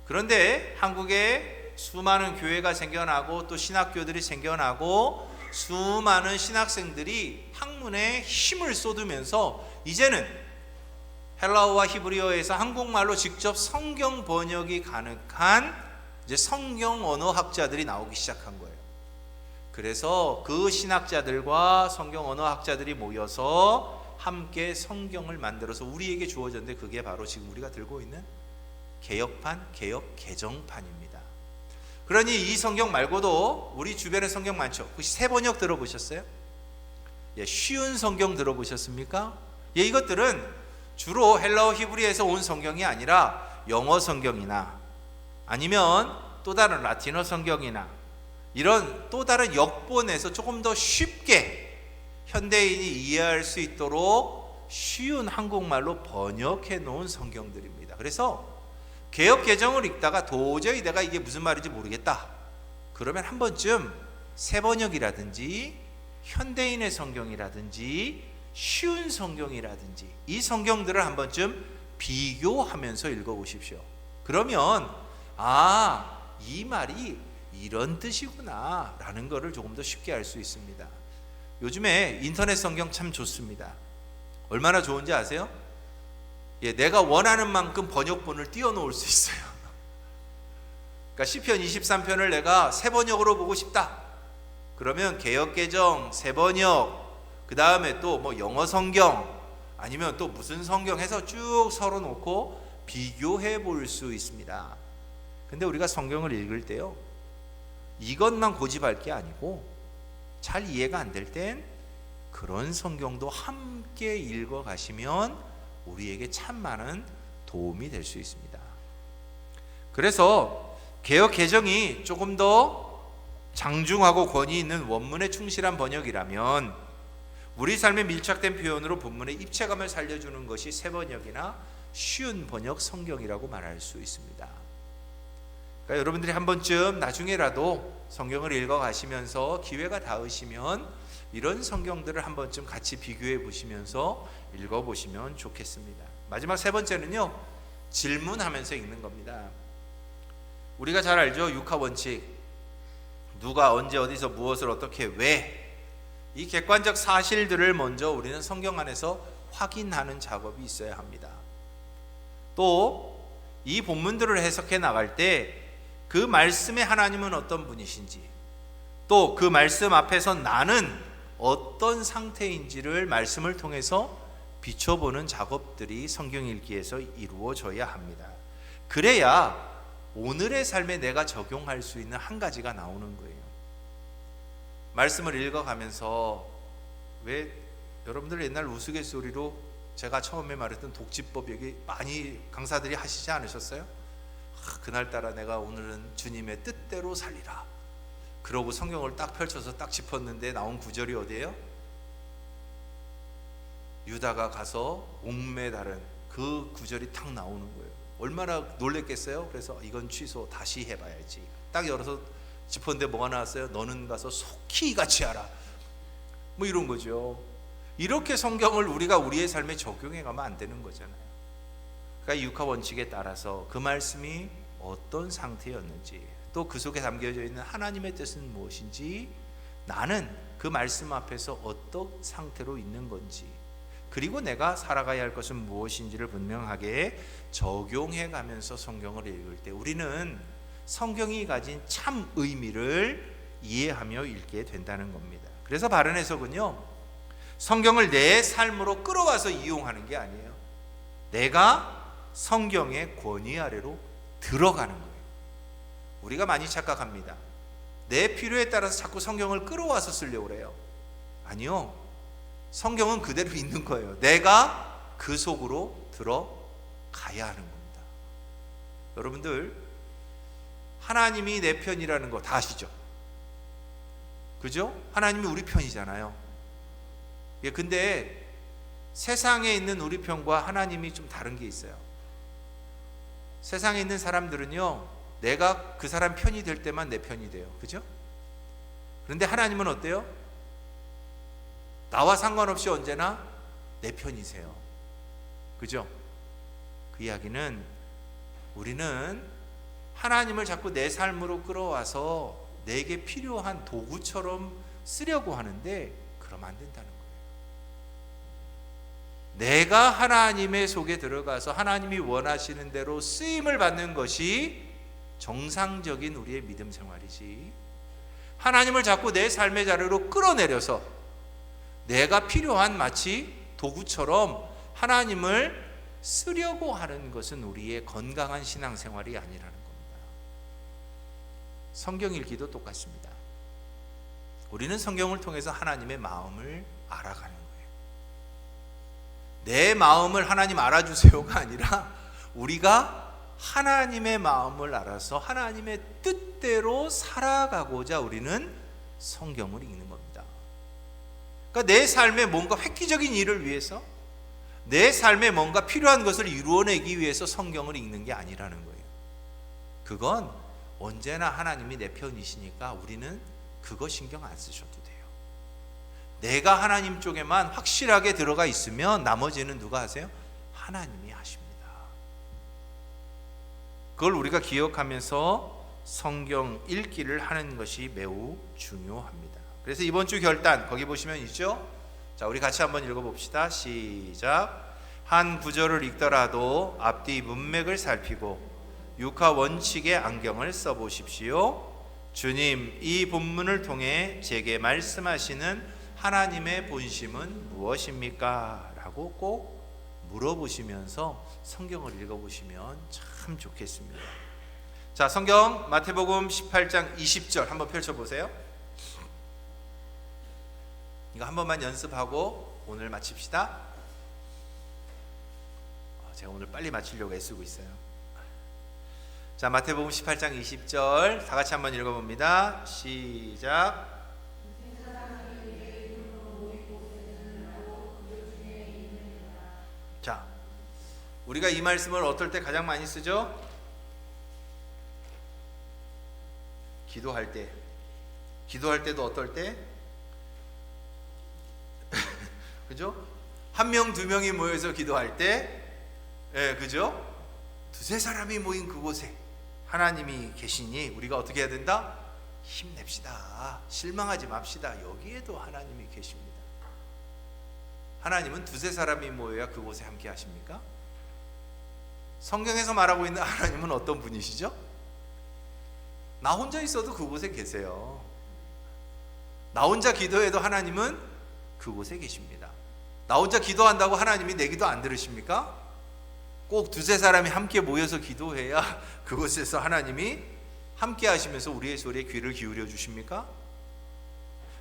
그런데 한국에 수많은 교회가 생겨나고 또 신학교들이 생겨나고 수많은 신학생들이 학문에 힘을 쏟으면서 이제는 헬라어와 히브리어에서 한국말로 직접 성경 번역이 가능한 이제 성경 언어학자들이 나오기 시작한 거예요. 그래서 그 신학자들과 성경 언어학자들이 모여서 함께 성경을 만들어서 우리에게 주어졌는데 그게 바로 지금 우리가 들고 있는 개역판, 개역 개정판입니다. 그러니 이 성경 말고도 우리 주변에 성경 많죠. 혹시 새 번역 들어보셨어요? 쉬운 성경 들어보셨습니까? 이것들은 주로 헬라어 히브리에서 온 성경이 아니라 영어 성경이나 아니면 또 다른 라틴어 성경이나 이런 또 다른 역본에서 조금 더 쉽게 현대인이 이해할 수 있도록 쉬운 한국말로 번역해 놓은 성경들입니다. 그래서 개역 개정을 읽다가 도저히 내가 이게 무슨 말인지 모르겠다, 그러면 한 번쯤 새번역이라든지 현대인의 성경이라든지 쉬운 성경이라든지 이 성경들을 한 번쯤 비교하면서 읽어보십시오. 그러면 이 말이 이런 뜻이구나 라는 것을 조금 더 쉽게 알 수 있습니다. 요즘에 인터넷 성경 참 좋습니다. 얼마나 좋은지 아세요? 내가 원하는 만큼 번역본을 띄워놓을 수 있어요. 그러니까 시편 23편을 내가 새번역으로 보고 싶다, 그러면 개역개정, 새번역, 그 다음에 또 뭐 영어 성경 아니면 또 무슨 성경 해서 쭉 서로 놓고 비교해 볼 수 있습니다. 근데 우리가 성경을 읽을 때요, 이것만 고집할 게 아니고 잘 이해가 안 될 땐 그런 성경도 함께 읽어 가시면 우리에게 참 많은 도움이 될 수 있습니다. 그래서 개역 개정이 조금 더 장중하고 권위 있는 원문에 충실한 번역이라면 우리 삶에 밀착된 표현으로 본문의 입체감을 살려주는 것이 새번역이나 쉬운 번역 성경이라고 말할 수 있습니다. 그러니까 여러분들이 한 번쯤 나중에라도 성경을 읽어 가시면서 기회가 닿으시면 이런 성경들을 한 번쯤 같이 비교해 보시면서 읽어 보시면 좋겠습니다. 마지막 세 번째는요, 질문하면서 읽는 겁니다. 우리가 잘 알죠? 육하 원칙. 누가 언제 어디서 무엇을 어떻게 왜, 이 객관적 사실들을 먼저 우리는 성경 안에서 확인하는 작업이 있어야 합니다. 또 이 본문들을 해석해 나갈 때 그 말씀의 하나님은 어떤 분이신지, 또 그 말씀 앞에서 나는 어떤 상태인지를 말씀을 통해서 비춰보는 작업들이 성경 읽기에서 이루어져야 합니다. 그래야 오늘의 삶에 내가 적용할 수 있는 한 가지가 나오는 거예요. 말씀을 읽어가면서 왜 여러분들 옛날 우스갯소리로 제가 처음에 말했던 독지법 얘기 많이 강사들이 하시지 않으셨어요? 그날따라 내가 오늘은 주님의 뜻대로 살리라, 그러고 성경을 딱 펼쳐서 딱 짚었는데 나온 구절이 어디예요? 유다가 가서 옥매달은 그 구절이 딱 나오는 거예요. 얼마나 놀랬겠어요? 그래서 이건 취소, 다시 해봐야지. 딱 열어서 짚었는데 뭐가 나왔어요? 너는 가서 속히 같이 하라, 뭐 이런 거죠. 이렇게 성경을 우리가 우리의 삶에 적용해 가면 안 되는 거잖아요. 그러니까 육하 원칙에 따라서 그 말씀이 어떤 상태였는지, 또 그 속에 담겨져 있는 하나님의 뜻은 무엇인지, 나는 그 말씀 앞에서 어떤 상태로 있는 건지, 그리고 내가 살아가야 할 것은 무엇인지를 분명하게 적용해 가면서 성경을 읽을 때 우리는 성경이 가진 참 의미를 이해하며 읽게 된다는 겁니다. 그래서 바른 해석은요, 성경을 내 삶으로 끌어와서 이용하는 게 아니에요. 내가 성경의 권위 아래로 들어가는 거예요. 우리가 많이 착각합니다. 내 필요에 따라서 자꾸 성경을 끌어와서 쓰려고 그래요. 아니요, 성경은 그대로 있는 거예요. 내가 그 속으로 들어가야 하는 겁니다. 여러분들, 하나님이 내 편이라는 거 다 아시죠? 그죠? 하나님이 우리 편이잖아요. 근데 세상에 있는 우리 편과 하나님이 좀 다른 게 있어요. 세상에 있는 사람들은요, 내가 그 사람 편이 될 때만 내 편이 돼요. 그죠? 그런데 하나님은 어때요? 나와 상관없이 언제나 내 편이세요. 그죠? 그 이야기는 우리는 하나님을 자꾸 내 삶으로 끌어와서 내게 필요한 도구처럼 쓰려고 하는데 그러면 안 된다는 거예요. 내가 하나님의 속에 들어가서 하나님이 원하시는 대로 쓰임을 받는 것이 정상적인 우리의 믿음 생활이지, 하나님을 자꾸 내 삶의 자리로 끌어내려서 내가 필요한 마치 도구처럼 하나님을 쓰려고 하는 것은 우리의 건강한 신앙생활이 아니라는 겁니다. 성경 읽기도 똑같습니다. 우리는 성경을 통해서 하나님의 마음을 알아가는 거예요. 내 마음을 하나님 알아주세요가 아니라 우리가 하나님의 마음을 알아서 하나님의 뜻대로 살아가고자 우리는 성경을 읽는 겁니다. 그러니까 내 삶에 뭔가 획기적인 일을 위해서, 내 삶에 뭔가 필요한 것을 이루어내기 위해서 성경을 읽는 게 아니라는 거예요. 그건 언제나 하나님이 내 편이시니까 우리는 그거 신경 안 쓰셔도 돼요. 내가 하나님 쪽에만 확실하게 들어가 있으면 나머지는 누가 하세요? 하나님이 하십니다. 그걸 우리가 기억하면서 성경 읽기를 하는 것이 매우 중요합니다. 그래서 이번 주 결단 거기 보시면 있죠? 자, 우리 같이 한번 읽어봅시다. 시작. 한 구절을 읽더라도 앞뒤 문맥을 살피고 육하 원칙의 안경을 써보십시오. 주님, 이 본문을 통해 제게 말씀하시는 하나님의 본심은 무엇입니까? 라고 꼭 물어보시면서 성경을 읽어보시면 참 좋겠습니다. 자, 성경 마태복음 18장 20절 한번 펼쳐보세요. 이거 한 번만 연습하고 오늘 마칩시다. 제가 오늘 빨리 마치려고 애쓰고 있어요. 자, 마태복음 18장 20절 다 같이 한번 읽어봅니다. 시작. 자, 우리가 이 말씀을 어떨 때 가장 많이 쓰죠? 기도할 때. 기도할 때도 어떨 때? 그죠? 한 명, 두 명이 모여서 기도할 때, 예, 그죠? 두세 사람이 모인 그곳에 하나님이 계시니 우리가 어떻게 해야 된다? 힘냅시다. 실망하지 맙시다. 여기에도 하나님이 계십니다. 하나님은 두세 사람이 모여야 그곳에 함께 하십니까? 성경에서 말하고 있는 하나님은 어떤 분이시죠? 나 혼자 있어도 그곳에 계세요. 나 혼자 기도해도 하나님은 그곳에 계십니다. 나 혼자 기도한다고 하나님이 내 기도 안 들으십니까? 꼭 두세 사람이 함께 모여서 기도해야 그곳에서 하나님이 함께 하시면서 우리의 소리에 귀를 기울여 주십니까?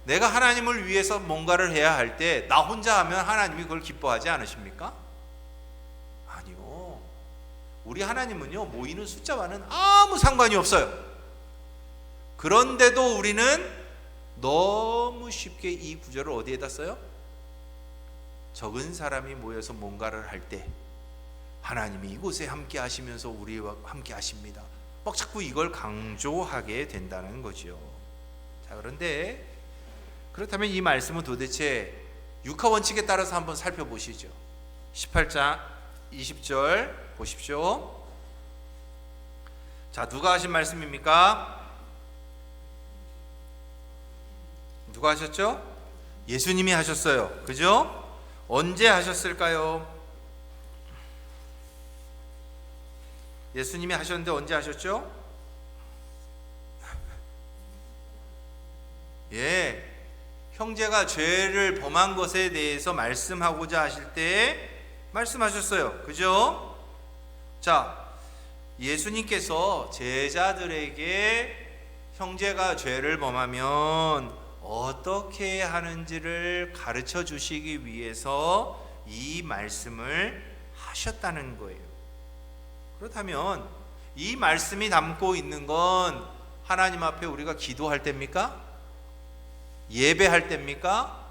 내가 하나님을 위해서 뭔가를 해야 할 때 나 혼자 하면 하나님이 그걸 기뻐하지 않으십니까? 아니요. 우리 하나님은요, 모이는 숫자와는 아무 상관이 없어요. 그런데도 우리는 너무 쉽게 이 구절을 어디에다 써요? 적은 사람이 모여서 뭔가를 할 때 하나님이 이곳에 함께 하시면서 우리와 함께 하십니다. 막 자꾸 이걸 강조하게 된다는 거죠. 자, 그런데 그렇다면 이 말씀은 도대체 육하 원칙에 따라서 한번 살펴보시죠. 18장 20절 보십시오. 자, 누가 하신 말씀입니까? 누가 하셨죠? 예수님이 하셨어요. 그죠? 언제 하셨을까요? 예수님이 하셨는데 언제 하셨죠? 예, 형제가 죄를 범한 것에 대해서 말씀하고자 하실 때 말씀하셨어요. 그죠? 자, 예수님께서 제자들에게 형제가 죄를 범하면 어떻게 하는지를 가르쳐 주시기 위해서 이 말씀을 하셨다는 거예요. 그렇다면 이 말씀이 담고 있는 건 하나님 앞에 우리가 기도할 때입니까? 예배할 때입니까?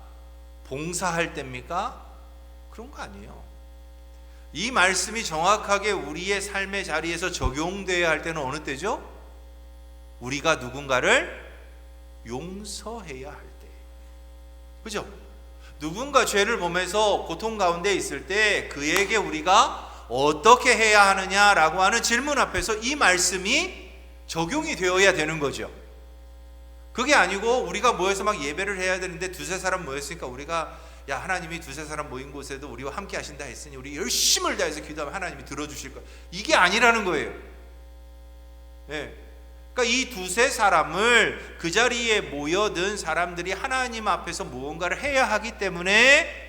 봉사할 때입니까? 그런 거 아니에요. 이 말씀이 정확하게 우리의 삶의 자리에서 적용되어야 할 때는 어느 때죠? 우리가 누군가를 용서해야 할 때. 그죠? 누군가 죄를 범해서 고통 가운데 있을 때 그에게 우리가 어떻게 해야 하느냐라고 하는 질문 앞에서 이 말씀이 적용이 되어야 되는 거죠. 그게 아니고 우리가 모여서 막 예배를 해야 되는데 두세 사람 모였으니까 우리가 야, 하나님이 두세 사람 모인 곳에도 우리와 함께 하신다 했으니 우리 열심을 다해서 기도하면 하나님이 들어주실 거야. 이게 아니라는 거예요. 네. 그러니까 이 두세 사람을 그 자리에 모여든 사람들이 하나님 앞에서 무언가를 해야 하기 때문에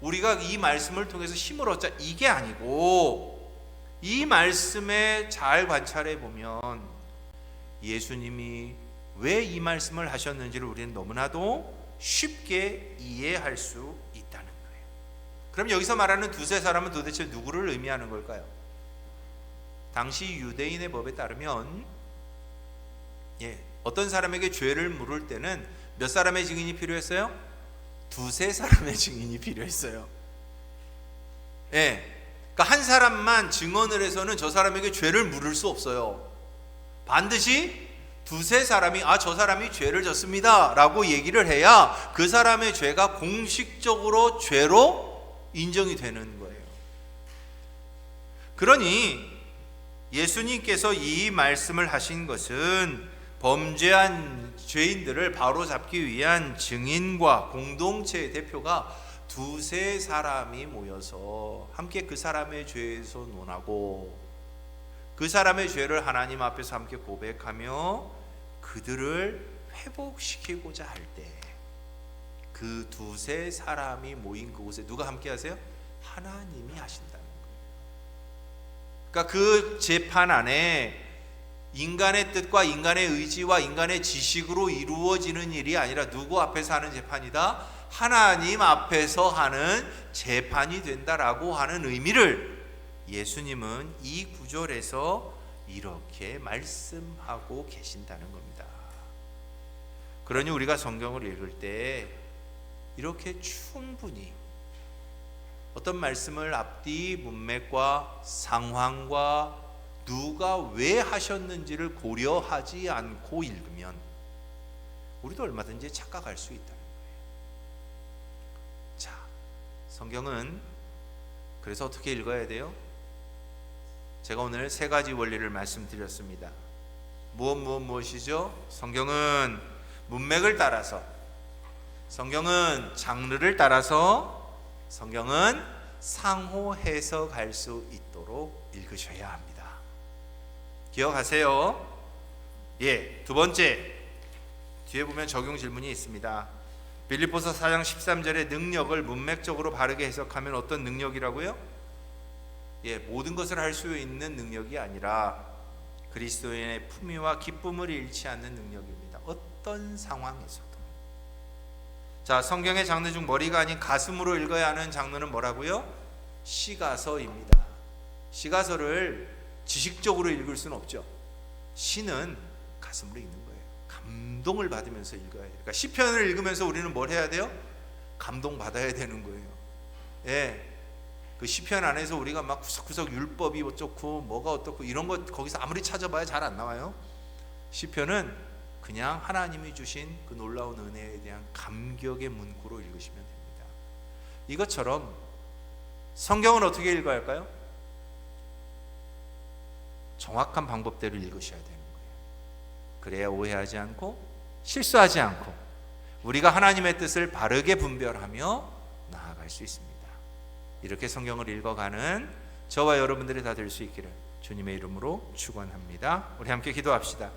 우리가 이 말씀을 통해서 힘을 얻자, 이게 아니고 이 말씀에 잘 관찰해 보면 예수님이 왜 이 말씀을 하셨는지를 우리는 너무나도 쉽게 이해할 수 있다는 거예요. 그럼 여기서 말하는 두세 사람은 도대체 누구를 의미하는 걸까요? 당시 유대인의 법에 따르면 어떤 사람에게 죄를 물을 때는 몇 사람의 증인이 필요했어요? 두세 사람의 증인이 필요했어요. 그러니까 한 사람만 증언을 해서는 저 사람에게 죄를 물을 수 없어요. 반드시 두세 사람이 저 사람이 죄를 졌습니다 라고 얘기를 해야 그 사람의 죄가 공식적으로 죄로 인정이 되는 거예요. 그러니 예수님께서 이 말씀을 하신 것은 범죄한 죄인들을 바로잡기 위한 증인과 공동체의 대표가 두세 사람이 모여서 함께 그 사람의 죄에서 논하고 그 사람의 죄를 하나님 앞에서 함께 고백하며 그들을 회복시키고자 할 때 그 두세 사람이 모인 그곳에 누가 함께 하세요? 하나님이 하신다는 거예요. 그러니까 그 재판 안에 인간의 뜻과 인간의 의지와 인간의 지식으로 이루어지는 일이 아니라 누구 앞에서 하는 재판이다? 하나님 앞에서 하는 재판이 된다라고 하는 의미를 예수님은 이 구절에서 이렇게 말씀하고 계신다는 겁니다. 그러니 우리가 성경을 읽을 때 이렇게 충분히 어떤 말씀을 앞뒤 문맥과 상황과 누가 왜 하셨는지를 고려하지 않고 읽으면 우리도 얼마든지 착각할 수 있다는 거예요. 자, 성경은 그래서 어떻게 읽어야 돼요? 제가 오늘 세 가지 원리를 말씀드렸습니다. 무엇이죠? 성경은 문맥을 따라서, 성경은 장르를 따라서, 성경은 상호 해석할 수 있도록 읽으셔야 합니다. 기억하세요. 두 번째, 뒤에 보면 적용 질문이 있습니다. 빌립보서 4장 13절의 능력을 문맥적으로 바르게 해석하면 어떤 능력이라고요? 모든 것을 할 수 있는 능력이 아니라 그리스도인의 품위와 기쁨을 잃지 않는 능력입니다. 어떤 상황에서도. 자, 성경의 장르 중 머리가 아닌 가슴으로 읽어야 하는 장르는 뭐라고요? 시가서입니다. 시가서를 지식적으로 읽을 수는 없죠. 시는 가슴으로 읽는 거예요. 감동을 받으면서 읽어야 돼요. 그러니까 시편을 읽으면서 우리는 뭘 해야 돼요? 감동 받아야 되는 거예요. 그 시편 안에서 우리가 막 구석구석 율법이 어쩌고 뭐가 어떻고 이런 거 거기서 아무리 찾아봐야 잘 안 나와요. 시편은 그냥 하나님이 주신 그 놀라운 은혜에 대한 감격의 문구로 읽으시면 됩니다. 이것처럼 성경은 어떻게 읽어야 할까요? 정확한 방법대로 읽으셔야 되는 거예요. 그래야 오해하지 않고 실수하지 않고 우리가 하나님의 뜻을 바르게 분별하며 나아갈 수 있습니다. 이렇게 성경을 읽어가는 저와 여러분들이 다 될 수 있기를 주님의 이름으로 축원합니다. 우리 함께 기도합시다.